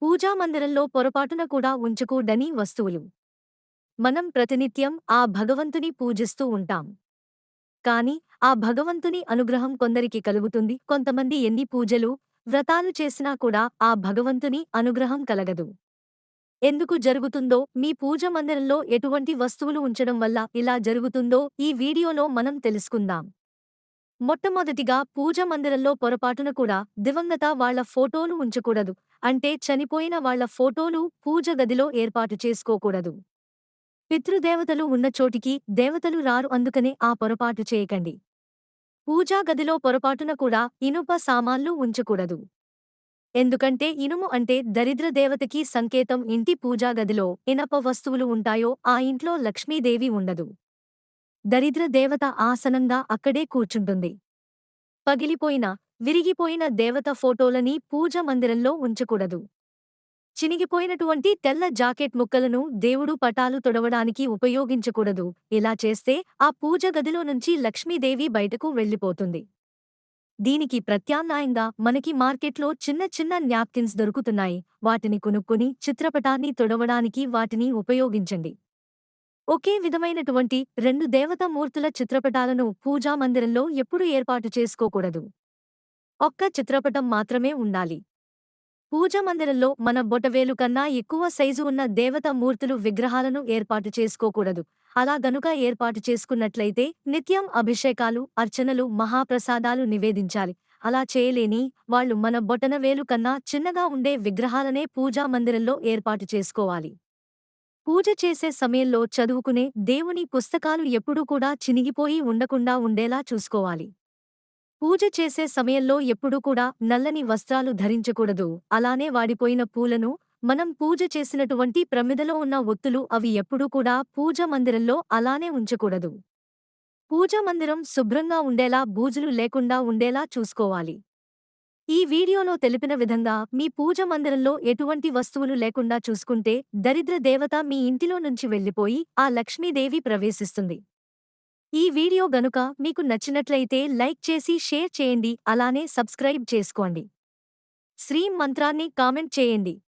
పూజా మందిరంలో పొరపాటున కూడా ఉంచకూడని వస్తువులు. మనం ప్రతినిత్యం ఆ భగవంతుని పూజిస్తూ ఉంటాం. కాని ఆ భగవంతుని అనుగ్రహం కొందరికి కలుగుతుంది. కొంతమంది ఎన్ని పూజలు, వ్రతాలు చేసినా కూడా ఆ భగవంతుని అనుగ్రహం కలగదు. ఎందుకు జరుగుతుందో, మీ పూజ మందిరంలో ఎటువంటి వస్తువులు ఉంచడం వల్ల ఇలా జరుగుతుందో ఈ వీడియోలో మనం తెలుసుకుందాం. మొట్టమొదటిగా పూజ మందిరంలో పొరపాటున కూడా దివంగత వాళ్ళ ఫోటోలు ఉంచకూడదు. అంటే చనిపోయిన వాళ్ళ ఫోటోలు పూజ గదిలో ఏర్పాటు చేసుకోకూడదు. పితృదేవతలు ఉన్న చోటికి దేవతలు రారు, అందుకనే ఆ పొరపాటు చేయకండి. పూజా గదిలో పొరపాటున కూడా ఇనుప సామాన్లు ఉంచకూడదు. ఎందుకంటే ఇనుము అంటే దరిద్ర దేవతకి సంకేతం. ఇంటి పూజా గదిలో ఇనప వస్తువులు ఉంటాయో ఆ ఇంట్లో లక్ష్మీదేవి ఉండదు. దరిద్ర దేవత ఆసనంగా అక్కడే కూర్చుంటుంది. పగిలిపోయిన, విరిగిపోయిన దేవత ఫోటోలని పూజ మందిరంలో ఉంచకూడదు. చినిగిపోయినటువంటి తెల్ల జాకెట్ ముక్కలను దేవుడు పటాలు తొడవడానికి ఉపయోగించకూడదు. ఇలా చేస్తే ఆ పూజ గదిలో నుంచి లక్ష్మీదేవి బయటకు వెళ్ళిపోతుంది. దీనికి ప్రత్యామ్నాయంగా మనకి మార్కెట్లో చిన్న చిన్న న్యాప్కిన్స్ దొరుకుతున్నాయి. వాటిని కొనుక్కొని చిత్రపటాన్ని తొడవడానికి వాటిని ఉపయోగించండి. ఒకే విధమైనటువంటి రెండు దేవతామూర్తుల చిత్రపటాలను పూజా మందిరంలో ఎప్పుడూ ఏర్పాటు చేసుకోకూడదు. ఒక్క చిత్రపటం మాత్రమే ఉండాలి. పూజ మందిరంలో మన బొటవేలు కన్నా ఎక్కువ సైజు ఉన్న దేవతా మూర్తులు విగ్రహాలను ఏర్పాటు చేసుకోకూడదు. అలా గనుక ఏర్పాటు చేసుకున్నట్లయితే నిత్యం అభిషేకాలు, అర్చనలు, మహాప్రసాదాలు నివేదించాలి. అలా చేయలేని వాళ్ళు మన బొటనవేలు కన్నా చిన్నగా ఉండే విగ్రహాలనే పూజా మందిరంలో ఏర్పాటు చేసుకోవాలి. పూజ చేసే సమయంలో చదువుకునే దేవుని పుస్తకాలు ఎప్పుడూ కూడా చినిగిపోయి ఉండకుండా ఉండేలా చూసుకోవాలి. పూజ చేసే సమయంలో ఎప్పుడూ కూడా నల్లని వస్త్రాలు ధరించకూడదు. అలానే వాడిపోయిన పూలను, మనం పూజ చేసినటువంటి ప్రమిదలో ఉన్న ఒత్తులు అవి ఎప్పుడూ కూడా పూజ మందిరంలో అలానే ఉంచకూడదు. పూజ మందిరం శుభ్రంగా ఉండేలా, బూజులు లేకుండా ఉండేలా చూసుకోవాలి. ఈ వీడియోలో తెలిపిన విధంగా మీ పూజ మందిరంలో ఎటువంటి వస్తువులు లేకుండా చూసుకుంటే దరిద్ర దేవత మీ ఇంటిలో నుంచి వెళ్ళిపోయి ఆ లక్ష్మీదేవి ప్రవేశిస్తుంది. ఈ వీడియో గనుక మీకు నచ్చినట్లయితే లైక్ చేసి షేర్ చేయండి. అలానే సబ్స్క్రైబ్ చేసుకోండి. శ్రీం మంత్రాన్ని కామెంట్ చేయండి.